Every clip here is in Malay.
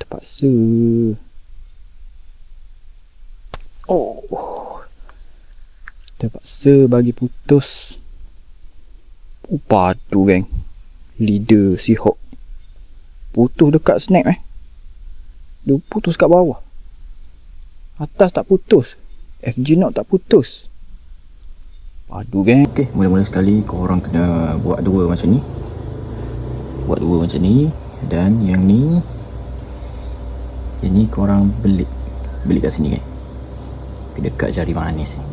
Terpaksa. Terpaksa bagi putus. Padu geng. Leader si Hawk. Putus dekat snap Dia putus kat bawah. Atas tak putus. FG Note tak putus. Padu geng. Okay, mula-mula sekali korang kena buat dua macam ni. Buat dua macam ni. Dan yang ni korang belit kat sini kan. Dekat jari manis ni.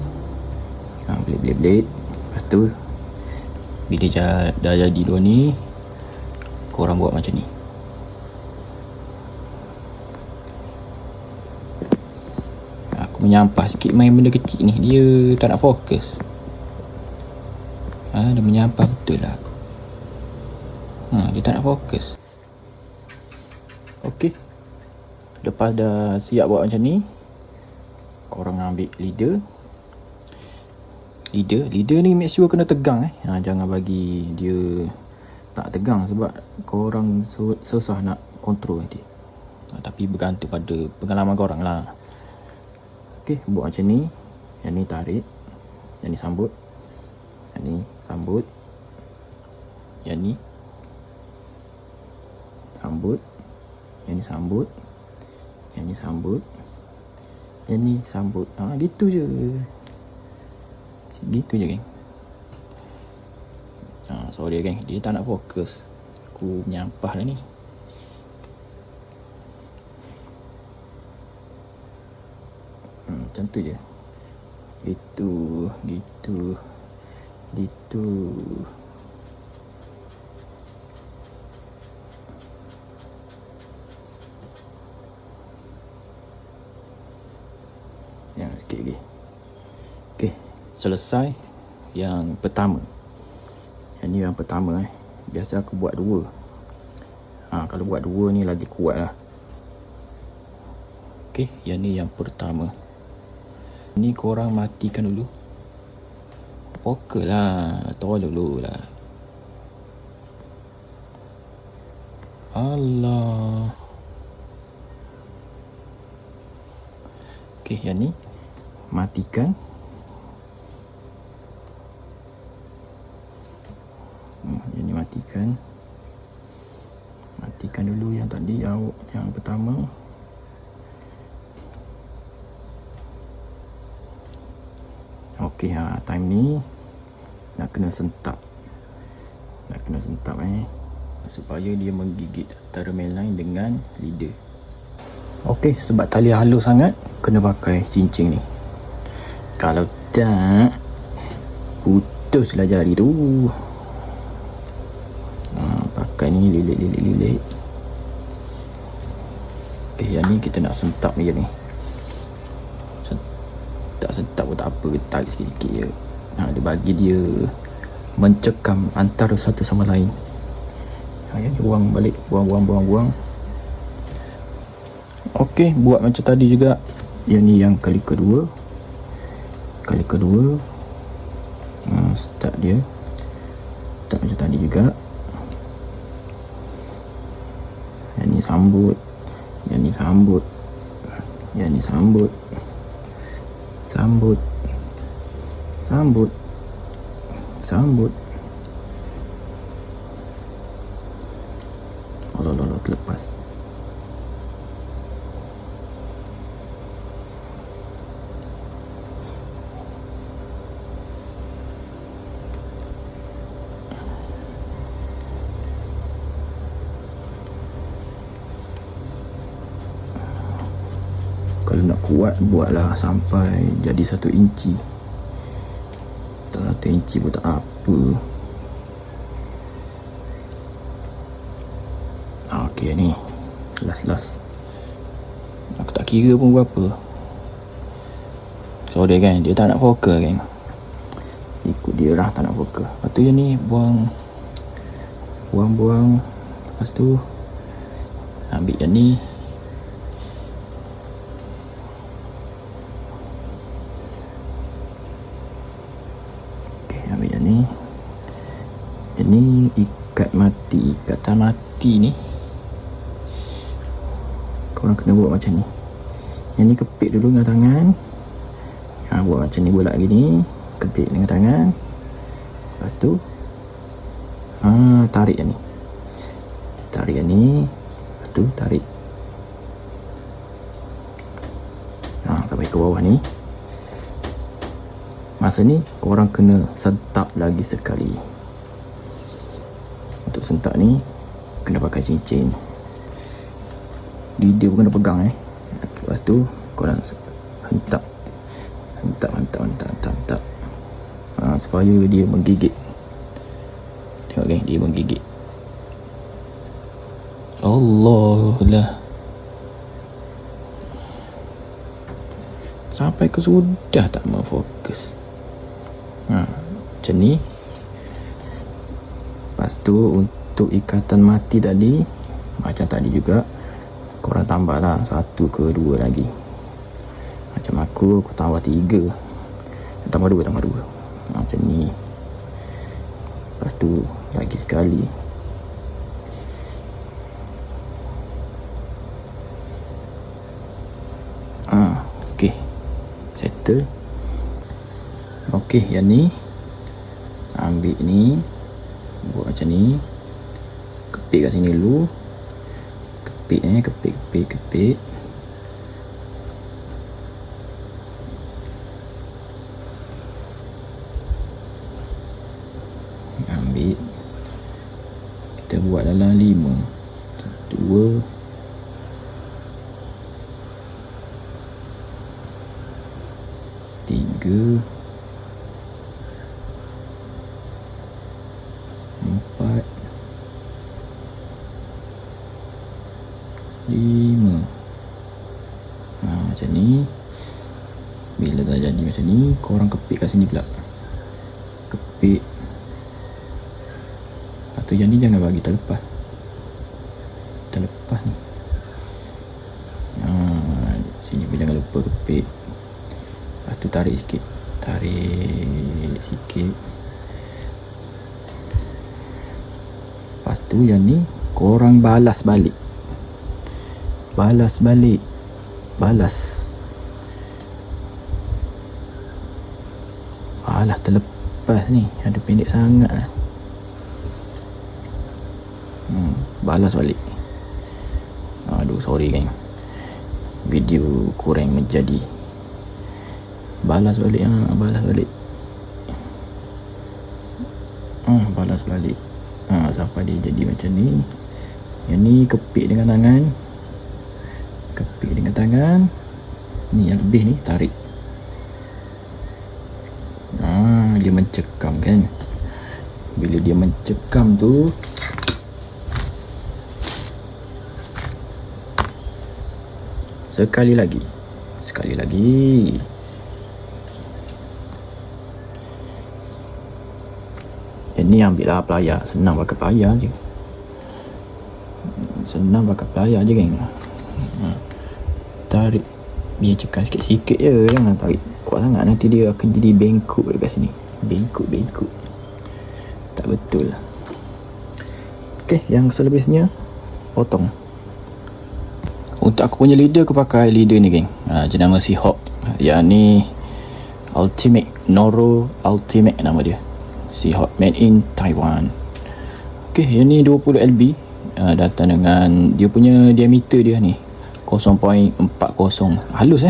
Belit. Lepas tu bila dah jadi dua ni, korang buat macam ni. Aku menyampah sikit main benda kecil ni. Dia tak nak fokus. Dia menyampah betul lah aku. Dia tak nak fokus. Okey. Lepas dah siap buat macam ni, korang ambil leader ni make sure kena tegang jangan bagi dia tak tegang, sebab korang susah nak kontrol nanti. Tapi bergantung pada pengalaman korang lah. Okey, buat macam ni. Yang ni tarik, yang ni sambut, yang ni sambut, yang ni sambut, yang ni sambut, yang ni sambut, yang ni sambut. Gitu je. Gitu je geng. Sorry geng, dia tak nak fokus. Aku menyampah lah ni. Macam tu je. Gitu. Yang sikit lagi. Okey, selesai yang pertama. Yang ni yang pertama Biasa aku buat dua. Kalau buat dua ni lagi kuat lah. Okey, yang ni yang pertama. Ni korang matikan dulu. Poker lah. Tolong dulu lah. Allah. Okey, yang ni matikan. Yang ni matikan. Matikan dulu yang tadi, yang pertama. Okey, time ni nak kena sentak. Supaya dia menggigit antara mainline dengan leader. Okey, sebab tali halus sangat, kena pakai cincin ni. Kalau tak, putuslah jari tu. Pakai ni, lilit. Okey, yang ni kita nak sentak macam ni. Sentak pun tak apa, kita tarik sikit-sikit je. Dia bagi dia mencekam antara satu sama lain. Yang ni buang balik, buang. Okey, buat macam tadi juga. Yang ni yang kali kedua. Start dia. Start macam tadi juga. Yang ni sambut. Yang ni sambut. Yang ni sambut. Sambut. Allah, terlepas. Kalau nak kuat, buatlah sampai jadi 1 inci. Tak 1 inci pun tak apa. Okey, ni last. Aku tak kira pun berapa. Sorry kan, dia tak nak fokus kan. Ikut dia lah, tak nak fokus. Lepas tu yang ni buang. Lepas tu ambil yang ni. Ambil yang ni. Yang ni ikatan mati ni. korang kena buat macam ni. Yang ni kepit dulu dengan tangan. Buat macam ni pula gini. Kepit dengan tangan. Lepas tu tarik yang ni. Tarik yang ni. Lepas tu tarik sampai ke bawah ni. Masa ni korang kena sentak lagi sekali. Untuk sentak ni kena pakai cincin. Lidah pun kena pegang Lepas tu korang hentak supaya dia menggigit. Tengok kan, dia menggigit. Allah lah. Sampai ke sudah tak mau fokus. Macam ni. Lepas tu untuk ikatan mati tadi, macam tadi juga, korang tambah lah 1 ke 2 lagi. Macam aku tambah 3. Tambah 2. Macam ni. Lepas tu lagi sekali. Okay, settle. Okay, yang ni ambil ni, buat macam ni. Kepit kat sini dulu. Kepit. Ambil. Kita buat dalam 5, 2, 3, 4, 5. Macam ni. Bila dah jadi macam ni, korang kepit kat sini pula. Kepit. Lepas tu yang ni jangan bagi terlepas. Terlepas ni. Sini pun jangan lupa kepit. Lepas tu tarik sikit. Lepas tu yang ni korang balas balik. Balas. Alah, terlepas ni. Ada pendek sangat lah. Balas balik. Aduh, sorry geng, video kurang menjadi. Balas balik. Balas balik. Sampai dia jadi macam ni. Yang ni kepit dengan tangan. Ni yang lebih ni tarik. Dia mencekam kan. Bila dia mencekam tu, sekali lagi. Ini ambil lah pelayar. Senang pakai pelayar je geng. Tarik. Biar cekam sikit-sikit je. Jangan tarik kuat sangat. Nanti dia akan jadi bengkok dekat sini. Bengkok. Tak betul. Okay, yang selebihnya potong. Untuk aku punya leader, aku pakai leader ni geng. Jenama Seahawk. Yang ni Ultimate Noro Ultimate nama dia. Seahawk made in Taiwan. Okay, yang ni 20 LB. Datang dengan dia punya diameter dia ni 0.40. Halus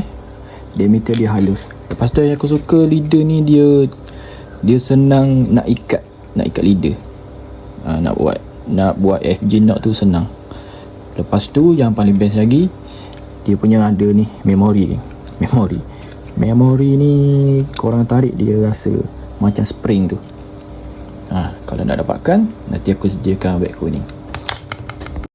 diameter dia halus. Lepas tu yang aku suka leader ni, dia senang nak ikat leader. Nak buat FJ knot tu senang. Lepas tu yang paling best lagi, dia punya ada ni memori ni. Korang tarik dia rasa macam spring tu. Kalau nak dapatkan, nanti aku sediakan beg kuning.